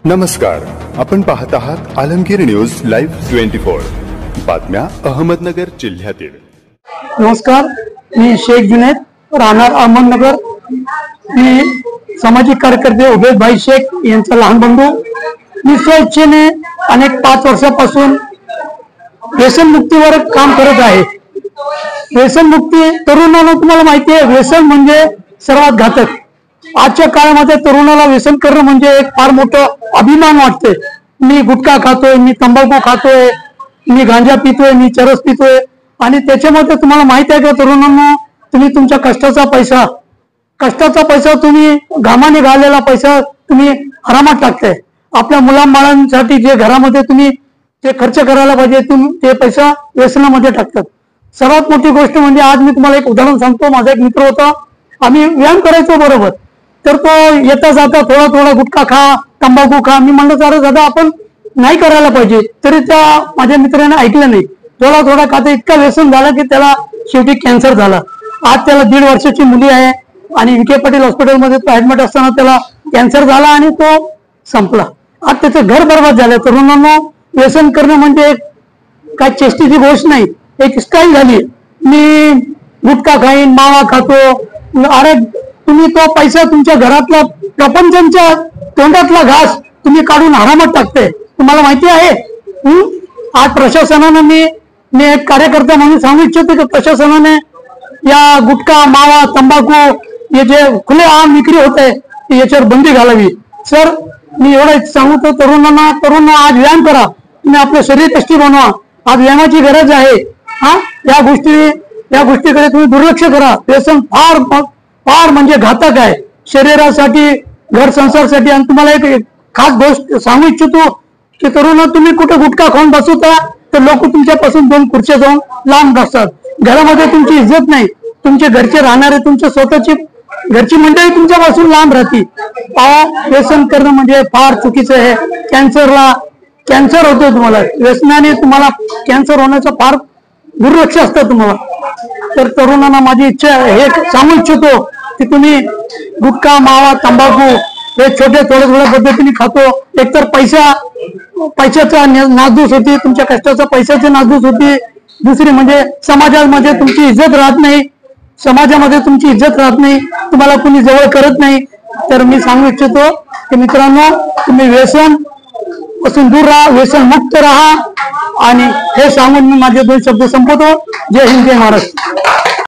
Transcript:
नमस्कार, आपण पाहत आहात आलमगीर न्यूज लाईव्ह 24 बातम्या अहमदनगर जिल्ह्यातील। नमस्कार, मी शेख जुनेद, राहणार अहमदनगर। मी सामाजिक कार्यकर्ते उबेद भाई शेख यांचा लहान बंधू। मी स्वेच्छेने अनेक 5 वर्षापासून व्यसन मुक्तीवर काम करत आहे। व्यसन मुक्ती तरुणांना तुम्हाला माहिती आहे, व्यसन म्हणजे सर्वात घातक। आजच्या काळामध्ये तरुणाला व्यसन करणं म्हणजे एक फार मोठं अभिमान वाटते। मी गुटखा खातोय, मी तंबाखू खातोय, मी गांजा पितोय, मी चरस पितोय आणि त्याच्यामध्ये तुम्हाला माहिती आहे का तरुणांना, तुम्ही तुमच्या कष्टाचा पैसा तुम्ही घामाने घाललेला पैसा तुम्ही हरामात टाकताय। आपल्या मुलांसाठी जे घरामध्ये तुम्ही ते खर्च करायला पाहिजे तुम्ही ते पैसा व्यसनामध्ये टाकतात। सर्वात मोठी गोष्ट म्हणजे आज मी तुम्हाला एक उदाहरण सांगतो। माझा एक मित्र होता, आम्ही व्यायाम करायचो बरोबर, तर तो येता जाता थोडा गुटखा खा, तंबाखू खा। मी म्हणलं अरे दादा आपण नाही करायला पाहिजे, तरी त्या माझ्या मित्राने ऐकलं नाही। थोडा खाता इतका व्यसन झाला की त्याला शेवटी कॅन्सर झाला। आज त्याला 1.5 वर्षाची मुली आहे आणि विखे पाटील हॉस्पिटलमध्ये तो ऍडमिट असताना त्याला कॅन्सर झाला आणि तो संपला। आज त्याचं घर बर्बाद झालं। तरुणांना व्यसन करणं म्हणजे काय चेष्टेची गोष्ट नाही, एक स्टाईल झाली। मी गुटखा खाईन, मावा खातो, अरे तुम्ही तो पैसा तुमच्या घरातला प्रपंचांच्या तोंडातला घास तुम्ही काढून हरामात टाकते, तुम्हाला माहिती आहे। आज प्रशासनाने मी एक कार्यकर्ता म्हणून सांगू इच्छितो की प्रशासनाने या गुटखा, मावा, तंबाखू हे जे खुले आम विक्री होत आहे याच्यावर बंदी घालावी। सर मी एवढं सांगतो तरुणांना आज व्यायाम करा, तुम्ही आपलं शरीर कष्टी बनवा। आज व्यायामाची गरज आहे। या गोष्टीकडे तुम्ही दुर्लक्ष करा। व्यसन फार म्हणजे घातक आहे शरीरासाठी, घर संसारासाठी। आणि तुम्हाला एक खास गोष्ट सांगू इच्छितो की तरुण, तुम्ही कुठे गुटखा खाऊन बसवता तर लोक तुमच्यापासून 2 खुर्च्या जाऊन लांब बसतात। घरामध्ये तुमची इज्जत नाही, तुमचे घरचे राहणारे, तुमच्या स्वतःची घरची मंडळी तुमच्यापासून लांब राहते। व्यसन करणं म्हणजे फार चुकीचं आहे। कॅन्सर होतो तुम्हाला व्यसनाने, तुम्हाला कॅन्सर होण्याचं फार दुर्लक्ष असतं तुम्हाला। तर तरुणांना माझी इच्छा हे सांगू इच्छितो की तुम्ही गुटखा, मावा, तंबाखू हे थोड्या पद्धतीने खातो, एकतर पैशाचा नासधूस होती, तुमच्या कष्टाचा पैशाची नासधूस होती। दुसरी म्हणजे समाजामध्ये तुमची इज्जत राहत नाही, तुम्हाला कुणी जवळ करत नाही। तर मी सांगू इच्छितो की मित्रांनो, तुम्ही व्यसन पासून दूर राहा, व्यसन मुक्त राहा। आणि हे सांगून मी माझे 2 शब्द संपवतो। जय हिंद, जय महाराष्ट्र।